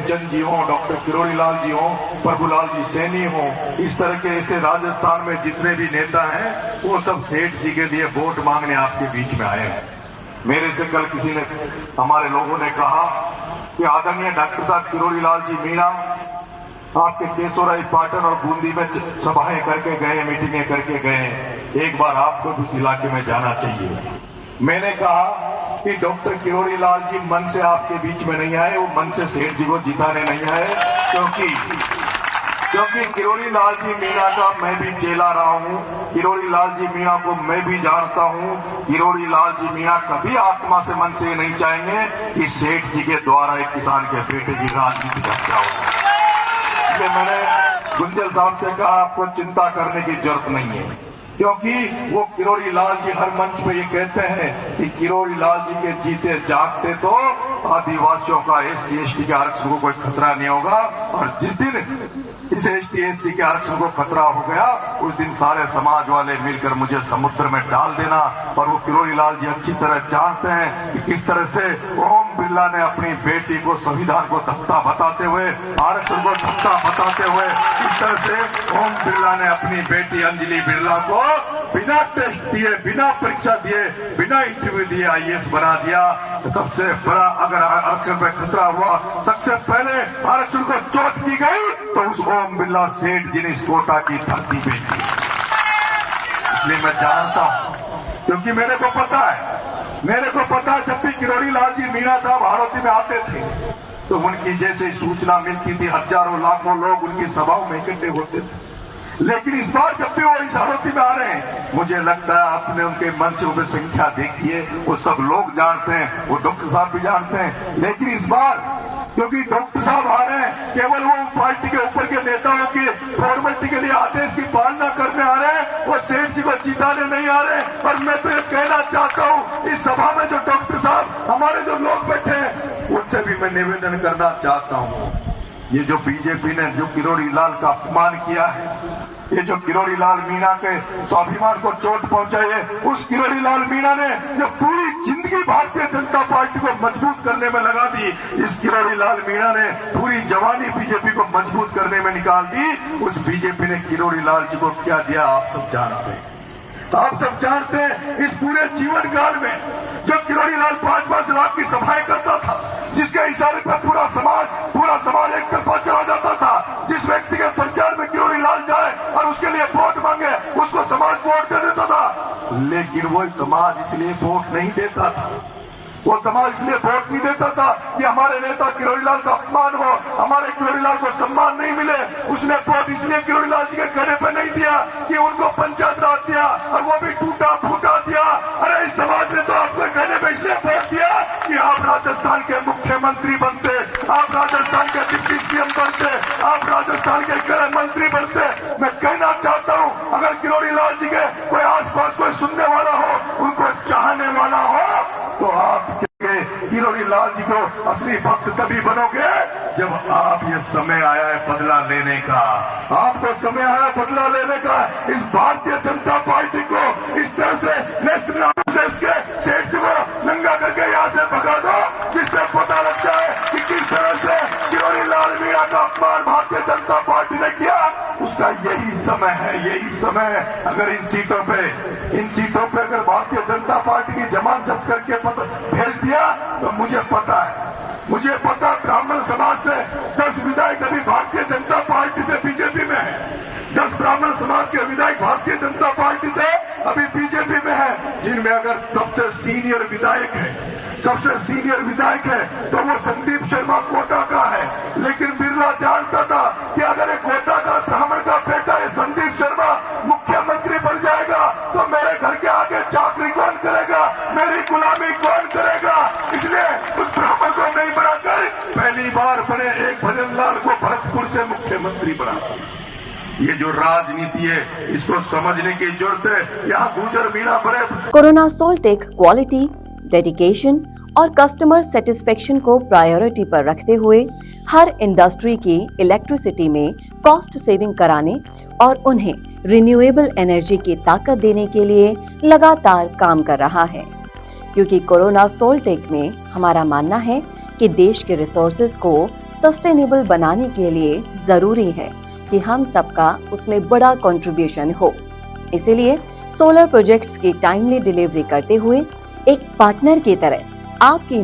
प्रेमचंद जी हों, डॉक्टर किरोड़ी लाल जी हों, प्रभुलाल जी सैनी हों, इस तरह के ऐसे राजस्थान में जितने भी नेता हैं वो सब सेठ जी के लिए वोट मांगने आपके बीच में आए हैं। मेरे से कल किसी ने, हमारे लोगों ने कहा कि आदरणीय डॉक्टर साहब किरोड़ी लाल जी मीणा आपके केशोराई पाटन और बूंदी में सभाएं करके गए, मीटिंगें करके गए, एक बार आपको भी उस इलाके में जाना चाहिए। मैंने कहा कि डॉक्टर किरोड़ी लाल जी मन से आपके बीच में नहीं आए, वो मन से सेठ जी को जिताने नहीं आए, क्योंकि किरोड़ी लाल जी मीणा का मैं भी चेला रहा हूं, किरोड़ी लाल जी मीणा को मैं भी जानता हूं। किरोड़ी लाल जी मीणा कभी आत्मा से मन से नहीं चाहेंगे कि सेठ जी के द्वारा एक किसान के बेटे की राजनीति का क्या होगा। इसलिए मैंने गुंजल साहब से कहा आपको चिंता करने की जरूरत नहीं है, क्योंकि वो किरोड़ी लाल जी हर मंच पे ये कहते हैं कि किरोड़ी लाल जी के जीते जागते तो आदिवासियों का SC/ST के आरक्षण को कोई खतरा नहीं होगा, और जिस दिन इस ST/SC के आरक्षण को खतरा हो गया उस दिन सारे समाज वाले मिलकर मुझे समुद्र में डाल देना। और वो किरोड़ी लाल जी अच्छी तरह जानते हैं कि किस तरह से ओम बिरला ने अपनी बेटी को संविधान को धक्का बताते हुए, आरक्षण को धक्का बताते हुए, किस तरह से ओम बिरला ने अपनी बेटी अंजलि बिरला को बिना टेस्ट दिए, बिना परीक्षा दिए, बिना इंटरव्यू दिए IAS बना दिया। सबसे बड़ा अगर आरक्षण पर खतरा हुआ, सबसे पहले आरक्षण को चोट की गई तो उस ओम बिरला सेठ जी ने इस कोटा की धरती पे की। इसलिए मैं जानता हूं, क्योंकि मेरे को पता है जब भी किरोड़ी लाल जी मीणा साहब हाड़ौती में आते थे तो उनकी जैसे सूचना मिलती थी हजारों लाखों लोग उनकी सभाओं में इकट्ठे होते थे। लेकिन इस बार जब भी वो इस हाड़ौती में आ रहे हैं, मुझे लगता है आपने उनके मंचों में संख्या देखी है, वो सब लोग जानते हैं, वो डॉक्टर साहब भी जानते हैं। लेकिन इस बार क्योंकि डॉक्टर साहब आ रहे हैं, केवल वो पार्टी के ऊपर के नेताओं की फॉर्मेलिटी के लिए आदेश की पालना करने आ रहे हैं, वो सेठ जी को जिताने नहीं आ रहे। और मैं तो ये कहना चाहता हूँ, इस सभा में जो डॉक्टर साहब हमारे जो लोग बैठे हैं उनसे भी मैं निवेदन करना चाहता हूँ, ये जो बीजेपी ने जो किरोड़ी लाल का अपमान किया है, ये जो किरोड़ी लाल मीणा के स्वाभिमान को चोट पहुंचाई है, उस किरोड़ी लाल मीणा ने जो पूरी जिंदगी भारतीय जनता पार्टी को मजबूत करने में लगा दी, इस किरोड़ी लाल मीणा ने पूरी जवानी बीजेपी को मजबूत करने में निकाल दी। उस बीजेपी ने किरोड़ी लाल जी को क्या दिया आप सब जानते हैं। आप सब जानते हैं इस पूरे जीवन काल में जो किरोड़ी लाल 5-5 लाख की सभाएं करता था, जिसके इशारे पर पूरा समाज एक तरफा चला जाता था, जिस व्यक्ति के प्रचार में किरोड़ी लाल जाए और उसके लिए वोट मांगे उसको समाज वोट दे देता था। लेकिन वो समाज इसलिए वोट नहीं देता था, वो समाज इसलिए वोट नहीं देता था कि हमारे नेता किरोड़ी लाल का अपमान हो, हमारे किरोड़ी लाल को सम्मान नहीं मिले। उसने वोट इसलिए किरोड़ी लाल जी के कहने पर नहीं दिया कि उनको पंचायत राज दिया, और वो भी टूटा फूटा दिया। अरे इस समाज ने तो आपके कहने पर इसलिए वोट दिया कि आप राजस्थान के मुख्यमंत्री बनते, आप राजस्थान के डिप्टी CM बनते, आप राजस्थान के गृह मंत्री बनते। मैं कहना चाहता हूँ, अगर किरोड़ी लाल जी के कोई आसपास कोई सुनने वाला हो, उनको चाहने वाला हो, तो आप किरोड़ी लाल जी को असली भक्त तभी बनोगे जब आप ये समय आया है बदला लेने का, आपको समय आया बदला लेने का। इस भारतीय जनता पार्टी को इस तरह से नेशनल के सेठ जी को नंगा करके यहाँ से भगा दो, जिससे पता लगता है कि किस तरह से किरोड़ी लाल मीणा का अपमान भारतीय जनता पार्टी ने किया। उसका यही समय है। अगर इन सीटों पे अगर भारतीय जनता पार्टी की जमानत जब्त करके भेज दिया तो मुझे पता ब्राह्मण समाज से 10 विधायक अभी भारतीय जनता पार्टी से बीजेपी में है, 10 ब्राह्मण समाज के विधायक भारतीय जनता पार्टी से अभी बीजेपी में है, जिनमें अगर सबसे सीनियर विधायक है तो वो संदीप शर्मा कोटा का है। लेकिन बिरला जानता था कि अगर एक कोटा का ब्राह्मण का बेटा ये संदीप शर्मा मुख्यमंत्री बन जाएगा तो मेरे घर के आगे चाकरी कौन करेगा, मेरी गुलामी कौन करेगा। इसलिए उस ब्राह्मण को नहीं बनाकर पहली बार बने एक भजन लाल को भरतपुर से मुख्यमंत्री बना। ये जो राजनीति है इसको समझने की जरूरत है। यहाँ गुजर मीणा बड़े कोरोना सोल्टेक क्वालिटी, डेडिकेशन और कस्टमर सेटिस्फेक्शन को प्रायोरिटी पर रखते हुए हर इंडस्ट्री की इलेक्ट्रिसिटी में कॉस्ट सेविंग कराने और उन्हें रिन्यूएबल एनर्जी की ताकत देने के लिए लगातार काम कर रहा है। क्योंकि कोरोना सोल्टेक में हमारा मानना है कि देश के रिसोर्सेज को सस्टेनेबल बनाने के लिए जरूरी है कि हम सबका उसमें बड़ा कंट्रीब्यूशन हो। इसीलिए सोलर प्रोजेक्ट्स की टाइमली डिलीवरी करते हुए एक पार्टनर की तरह आपकी